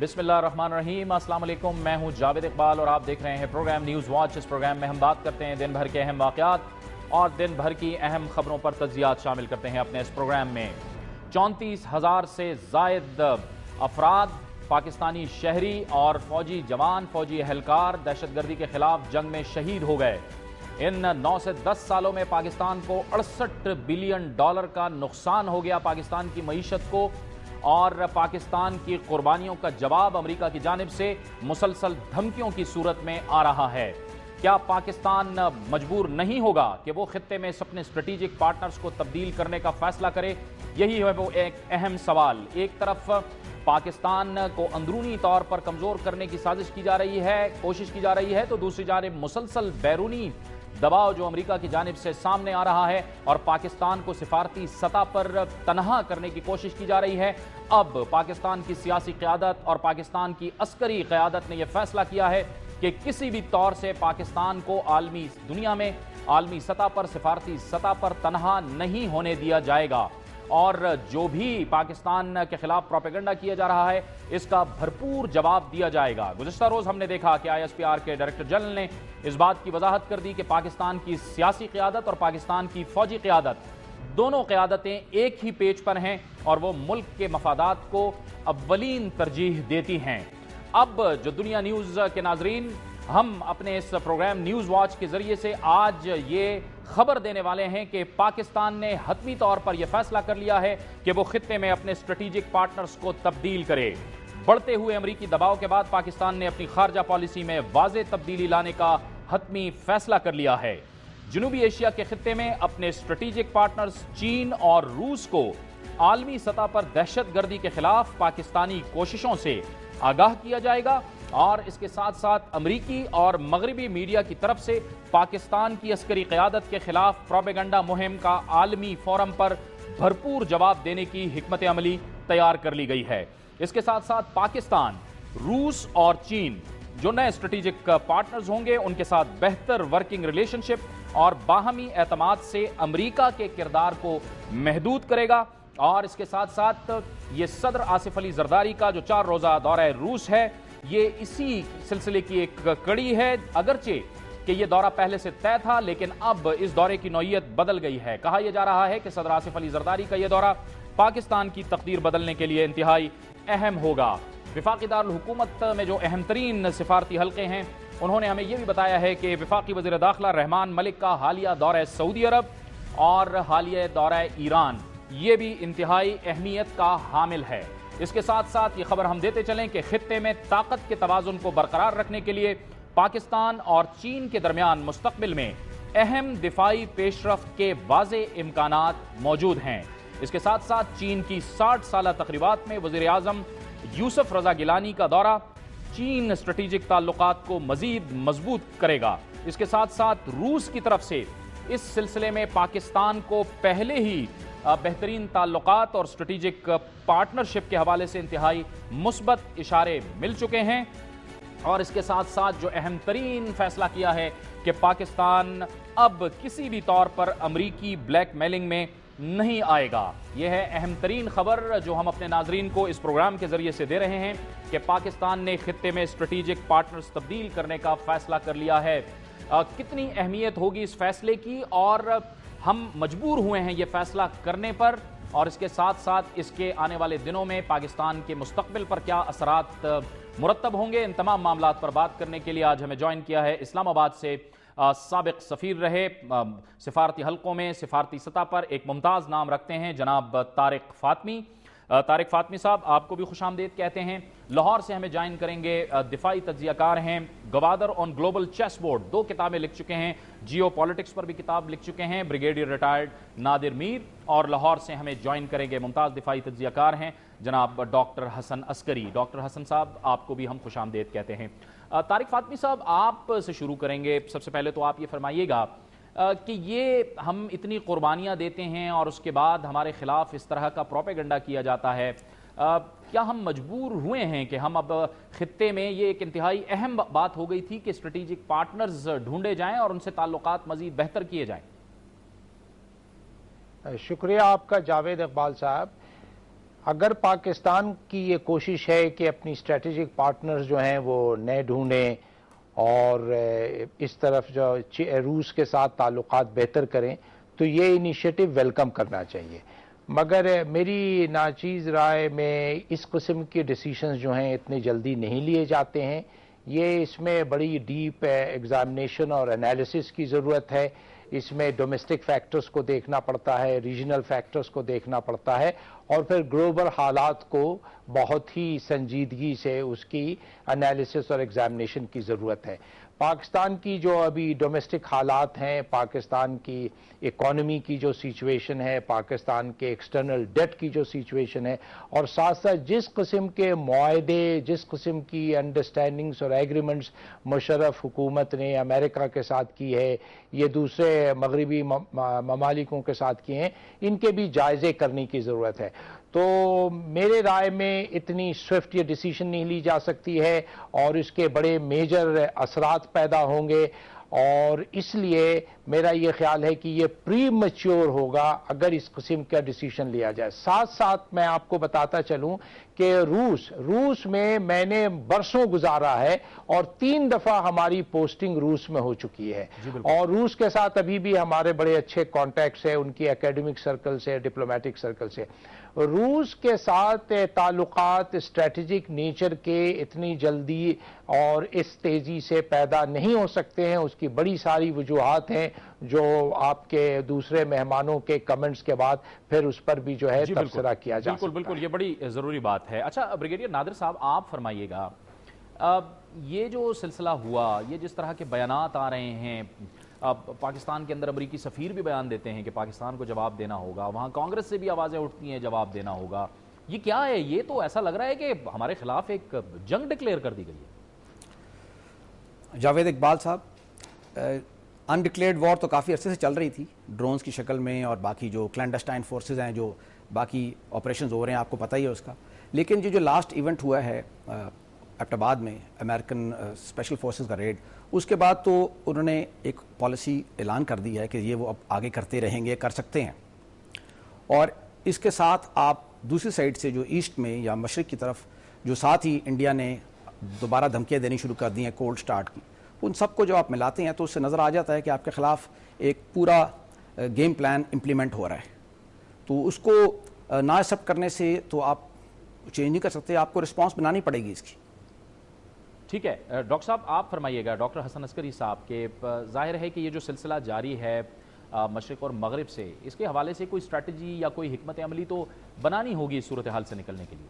बिस्मिल्लाहिर्रहमानिर्रहीम। अस्सलाम वालेकुम। मैं हूं जावेद इकबाल और आप देख रहे हैं प्रोग्राम न्यूज़ वॉच। इस प्रोग्राम में हम बात करते हैं दिन भर के अहम वाक़यात और दिन भर की अहम खबरों पर तज्ज़ियात शामिल करते हैं अपने इस प्रोग्राम में। 34,000 से ज़ायद अफराद, पाकिस्तानी शहरी और फौजी जवान, फौजी एहलकार दहशतगर्दी के खिलाफ जंग में शहीद हो गए। इन 9 से 10 सालों में पाकिस्तान को $68 बिलियन का नुकसान हो गया पाकिस्तान की मईशत को, और पाकिस्तान की कुर्बानियों का जवाब अमेरिका की जानिब से मुसलसल धमकियों की सूरत में आ रहा है। क्या पाकिस्तान मजबूर नहीं होगा कि वो खित्ते में अपने स्ट्रेटेजिक पार्टनर्स को तब्दील करने का फैसला करे? यही है वो एक अहम सवाल। एक तरफ पाकिस्तान को अंदरूनी तौर पर कमजोर करने की साजिश की जा रही है, कोशिश की जा रही है, तो दूसरी जानिब मुसलसल बैरूनी दबाव जो अमेरिका की जानिब से सामने आ रहा है और पाकिस्तान को सिफारती सतह पर तनहा करने की कोशिश की जा रही है। अब पाकिस्तान की सियासी क़यादत और पाकिस्तान की अस्करी क़यादत ने यह फैसला किया है कि किसी भी तौर से पाकिस्तान को आलमी दुनिया में, आलमी सतह पर, सिफारती सतह पर तनहा नहीं होने दिया जाएगा, और जो भी पाकिस्तान के खिलाफ प्रोपेगेंडा किया जा रहा है इसका भरपूर जवाब दिया जाएगा। गुज़िश्ता रोज़ हमने देखा कि ISPR के डायरेक्टर जनरल ने इस बात की वजाहत कर दी कि पाकिस्तान की सियासी क़यादत और पाकिस्तान की फ़ौजी क़यादत, दोनों क़यादतें एक ही पेज पर हैं और वो मुल्क के मफादात को अव्वलीन तरजीह देती हैं। अब जो दुनिया न्यूज़ के नाजरीन, हम अपने इस प्रोग्राम न्यूज़ वॉच के ज़रिए से आज ये खबर देने वाले हैं कि पाकिस्तान ने हतमी तौर पर यह फैसला कर लिया है कि वो खित्ते में अपने स्ट्रेटेजिक पार्टनर्स को तब्दील करे। बढ़ते हुए अमरीकी दबाव के बाद पाकिस्तान ने अपनी खारजा पॉलिसी में वाज़े तब्दीली लाने का हतमी फैसला कर लिया है। जनूबी एशिया के खित्ते में अपने स्ट्रेटेजिक पार्टनर्स चीन और रूस को आलमी सतह पर दहशतगर्दी के खिलाफ पाकिस्तानी कोशिशों से आगाह किया जाएगा, और इसके साथ साथ अमरीकी और मगरबी मीडिया की तरफ से पाकिस्तान की अस्करी क़यादत के खिलाफ प्रोपेगेंडा मुहिम का आलमी फोरम पर भरपूर जवाब देने की हिकमत अमली तैयार कर ली गई है। इसके साथ साथ पाकिस्तान, रूस और चीन जो नए स्ट्रेटेजिक पार्टनर्स होंगे उनके साथ बेहतर वर्किंग रिलेशनशिप और बाहमी एतमाद से अमरीका के किरदार को महदूद करेगा। और इसके साथ साथ ये सदर आसिफ अली जरदारी का जो 4 रोज़ा दौरा रूस है, ये इसी सिलसिले की एक कड़ी है। अगरचे कि ये दौरा पहले से तय था, लेकिन अब इस दौरे की नौइयत बदल गई है। कहा यह जा रहा है कि सदर आसिफ अली जरदारी का यह दौरा पाकिस्तान की तकदीर बदलने के लिए इंतहाई अहम होगा। वफाकी दारुल हुकूमत में जो अहम तरीन सिफारती हल्के हैं, उन्होंने हमें यह भी बताया है कि वफाकी वज़ीर दाखिला रहमान मलिक का हालिया दौरा सऊदी अरब और हालिया दौरा ईरान ये भी इंतहाई अहमियत का हामिल है। इसके साथ साथ ये खबर हम देते चलें कि खित्ते में ताकत के तवाज़ुन को बरकरार रखने के लिए पाकिस्तान और चीन के दरमियान मुस्तक़बिल में अहम दिफाई पेशरफ्त के वाज़े इम्कानात मौजूद हैं। इसके साथ साथ चीन की 60 साला तक़रीबात में वज़ीर आज़म यूसुफ रज़ा गिलानी का दौरा चीन स्ट्रेटेजिक ताल्लुकात को मज़ीद मजबूत करेगा। इसके साथ साथ रूस की तरफ से इस सिलसिले में पाकिस्तान को पहले ही बेहतरीन ताल्लुकात और स्ट्रेटेजिक पार्टनरशिप के हवाले से इंतहाई मुस्बत इशारे मिल चुके हैं। और इसके साथ साथ जो अहम तरीन फैसला किया है कि पाकिस्तान अब किसी भी तौर पर अमरीकी ब्लैकमेलिंग में नहीं आएगा। यह है अहम तरीन खबर जो हम अपने नाजरीन को इस प्रोग्राम के जरिए से दे रहे हैं कि पाकिस्तान ने खित्ते में स्ट्रेटेजिक पार्टनर्स तब्दील करने का फैसला कर लिया है। कितनी अहमियत होगी इस फैसले की, और हम मजबूर हुए हैं ये फैसला करने पर, और इसके साथ साथ इसके आने वाले दिनों में पाकिस्तान के मुस्तकबिल पर क्या असरात मुरतब होंगे, इन तमाम मामलात पर बात करने के लिए आज हमें ज्वाइन किया है इस्लामाबाद से साबिक सफ़ीर रहे, सिफारती हल्कों में सिफारती सतह पर एक मुमताज़ नाम रखते हैं, जनाब तारिक फ़ातमी। तारिक फ़ातमी साहब, आपको भी खुशामदीद कहते हैं। लाहौर से हमें ज्वाइन करेंगे दिफाई तज्ज़ियाकार हैं, Gwadar on global chess board 2 किताबें लिख चुके हैं, जियो पॉलिटिक्स पर भी किताब लिख चुके हैं, ब्रिगेडियर रिटायर्ड नादिर मीर। और लाहौर से हमें ज्वाइन करेंगे मुमताज़ दिफाई तज्ज़ियाकार हैं जनाब डॉक्टर हसन अस्करी। डॉक्टर हसन साहब, आपको भी हम खुशामदीद कहते हैं। तारिक फ़ातमी साहब, आप से शुरू करेंगे। सबसे पहले तो आप ये फरमाइएगा कि ये हम इतनी कुर्बानियाँ देते हैं और उसके बाद हमारे खिलाफ इस तरह का प्रोपेगेंडा किया जाता है, क्या हम मजबूर हुए हैं कि हम अब खित्ते में, ये एक इंतहाई अहम बात हो गई थी कि स्ट्रेटेजिक पार्टनर्स ढूंढे जाएं और उनसे ताल्लुकात मजीद बेहतर किए जाएं? शुक्रिया आपका जावेद इकबाल साहब। اگر پاکستان کی یہ کوشش ہے کہ اپنی اسٹریٹجک پارٹنرز جو ہیں وہ نئے ڈھونڈیں اور اس طرف جو روس کے ساتھ تعلقات بہتر کریں تو یہ انیشیٹو ویلکم کرنا چاہیے. مگر میری ناچیز رائے میں اس قسم کے ڈیسیشنز جو ہیں اتنی جلدی نہیں لیے جاتے ہیں. یہ اس میں بڑی ڈیپ ایگزامینیشن اور انالیسس کی ضرورت ہے. اس میں ڈومیسٹک فیکٹرز کو دیکھنا پڑتا ہے, ریجنل فیکٹرز کو دیکھنا پڑتا ہے, اور پھر گلوبل حالات کو بہت ہی سنجیدگی سے اس کی انالیسس اور ایگزامینیشن کی ضرورت ہے. پاکستان کی جو ابھی ڈومیسٹک حالات ہیں, پاکستان کی اکانومی کی جو سچویشن ہے, پاکستان کے ایکسٹرنل ڈیٹ کی جو سچویشن ہے, اور ساتھ ساتھ جس قسم کے معاہدے, جس قسم کی انڈرسٹینڈنگز اور ایگریمنٹس مشرف حکومت نے امریکہ کے ساتھ کی ہے, یہ دوسرے مغربی ممالکوں کے ساتھ کیے ہیں, ان کے بھی جائزے کرنے کی ضرورت ہے. تو میرے رائے میں اتنی سوئفٹ یہ ڈیسیشن نہیں لی جا سکتی ہے, اور اس کے بڑے میجر اثرات پیدا ہوں گے, اور اس لیے میرا یہ خیال ہے کہ یہ پری میچور ہوگا اگر اس قسم کا ڈیسیشن لیا جائے. ساتھ ساتھ میں آپ کو بتاتا چلوں کہ روس میں نے برسوں گزارا ہے, اور 3 دفعہ ہماری پوسٹنگ روس میں ہو چکی ہے, اور روس کے ساتھ ابھی بھی ہمارے بڑے اچھے کانٹیکٹس ہیں, ان کی اکیڈمک سرکل سے, ڈپلومیٹک سرکل سے. روس کے ساتھ تعلقات اسٹریٹجک نیچر کے اتنی جلدی اور اس تیزی سے پیدا نہیں ہو سکتے ہیں. اس کی بڑی ساری وجوہات ہیں جو آپ کے دوسرے مہمانوں کے کمنٹس کے بعد پھر اس پر بھی جو ہے تبصرہ کیا جا سکتا ہے. بالکل, یہ بڑی ضروری بات ہے. اچھا بریگیڈیئر نادر صاحب, آپ فرمائیے گا, یہ جو سلسلہ ہوا, یہ جس طرح کے بیانات آ رہے ہیں, پاکستان کے اندر امریکی سفیر بھی بیان دیتے ہیں کہ پاکستان کو جواب دینا ہوگا, وہاں کانگریس سے بھی آوازیں اٹھتی ہیں جواب دینا ہوگا, یہ کیا ہے؟ یہ تو ایسا لگ رہا ہے کہ ہمارے خلاف ایک جنگ ڈکلیئر کر دی گئی ہے. جاوید اقبال صاحب, انڈکلیئرڈ وار تو کافی عرصے سے چل رہی تھی ڈرونز کی شکل میں, اور باقی جو کلینڈسٹائن فورسز ہیں جو باقی آپریشنز ہو رہے ہیں, آپ کو پتہ ہی ہے اس کا. لیکن جو لاسٹ ایونٹ ہوا ہے ایبٹ آباد میں, امریکن اسپیشل فورسز کا ریڈ, اس کے بعد تو انہوں نے ایک پالیسی اعلان کر دی ہے کہ یہ وہ اب آگے کرتے رہیں گے, کر سکتے ہیں. اور اس کے ساتھ آپ دوسری سائڈ سے جو ایسٹ میں یا مشرق کی طرف جو ساتھ ہی انڈیا نے دوبارہ دھمکیاں دینی شروع کر دی ہیں کولڈ سٹارٹ کی, ان سب کو جو آپ ملاتے ہیں تو اس سے نظر آ جاتا ہے کہ آپ کے خلاف ایک پورا گیم پلان امپلیمنٹ ہو رہا ہے. تو اس کو نہ ایکسیپٹ کرنے سے تو آپ چینج نہیں کر سکتے, آپ کو رسپانس بنانی پڑے گی اس کی. ٹھیک ہے ڈاکٹر صاحب, آپ فرمائیے گا, ڈاکٹر حسن عسکری صاحب, کہ ظاہر ہے کہ یہ جو سلسلہ جاری ہے مشرق اور مغرب سے, اس کے حوالے سے کوئی اسٹریٹجی یا کوئی حکمت عملی تو بنانی ہوگی اس صورتحال سے نکلنے کے لیے.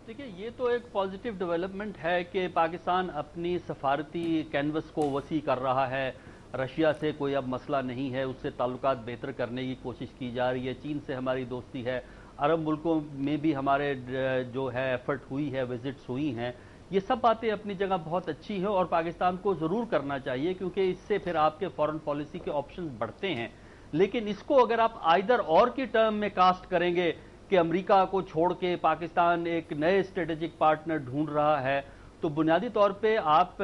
دیکھیے, یہ تو ایک پازیٹیو ڈیولپمنٹ ہے کہ پاکستان اپنی سفارتی کینوس کو وسیع کر رہا ہے. رشیا سے کوئی اب مسئلہ نہیں ہے, اس سے تعلقات بہتر کرنے کی کوشش کی جا رہی ہے. چین سے ہماری دوستی ہے, عرب ملکوں میں بھی ہمارے جو ہے ایفرٹ ہوئی ہے, وزٹس ہوئی ہیں. یہ سب باتیں اپنی جگہ بہت اچھی ہیں اور پاکستان کو ضرور کرنا چاہیے, کیونکہ اس سے پھر آپ کے فارن پالیسی کے آپشنز بڑھتے ہیں. لیکن اس کو اگر آپ آئدر اور کی ٹرم میں کاسٹ کریں گے کہ امریکہ کو چھوڑ کے پاکستان ایک نئے اسٹریٹجک پارٹنر ڈھونڈ رہا ہے, تو بنیادی طور پہ آپ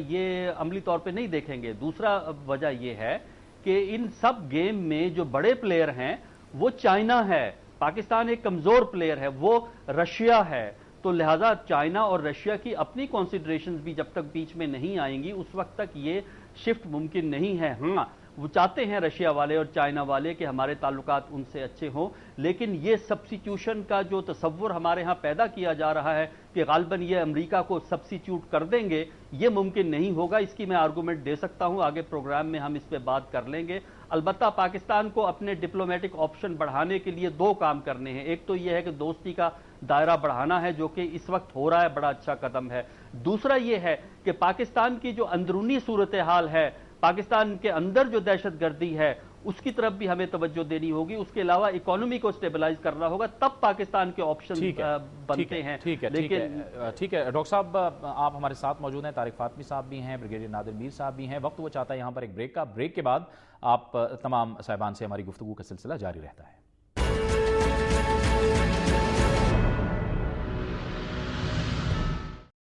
یہ عملی طور پہ نہیں دیکھیں گے. دوسرا وجہ یہ ہے کہ ان سب گیم میں جو بڑے پلیئر ہیں وہ چائنا ہے, پاکستان ایک کمزور پلیئر ہے, وہ رشیا ہے. تو لہٰذا چائنا اور رشیا کی اپنی کنسیڈریشنز بھی جب تک بیچ میں نہیں آئیں گی اس وقت تک یہ شفٹ ممکن نہیں ہے. ہاں, وہ چاہتے ہیں رشیا والے اور چائنا والے کہ ہمارے تعلقات ان سے اچھے ہوں, لیکن یہ سبسٹیٹیوشن کا جو تصور ہمارے ہاں پیدا کیا جا رہا ہے کہ غالباً یہ امریکہ کو سبسٹیٹیوٹ کر دیں گے, یہ ممکن نہیں ہوگا. اس کی میں آرگومنٹ دے سکتا ہوں, آگے پروگرام میں ہم اس پہ بات کر لیں گے. البتہ پاکستان کو اپنے ڈپلومیٹک آپشن بڑھانے کے لیے 2 کام کرنے ہیں. ایک تو یہ ہے کہ دوستی کا دائرہ بڑھانا ہے, جو کہ اس وقت ہو رہا ہے, بڑا اچھا قدم ہے. دوسرا یہ ہے کہ پاکستان کی جو اندرونی صورتحال ہے, پاکستان کے اندر جو دہشت گردی ہے, اس کی طرف بھی ہمیں توجہ دینی ہوگی. اس کے علاوہ اکانومی کو سٹیبلائز کرنا ہوگا, تب پاکستان کے آپشن بنتے ہیں. ٹھیک ہے ڈاکٹر صاحب, آپ ہمارے ساتھ موجود ہیں, طارق فاطمی صاحب بھی ہیں, بریگیڈیئر نادر میر صاحب بھی ہیں. وقت وہ چاہتا ہے یہاں پر ایک بریک کا, بریک کے بعد آپ تمام صاحبان سے ہماری گفتگو کا سلسلہ جاری رہتا ہے.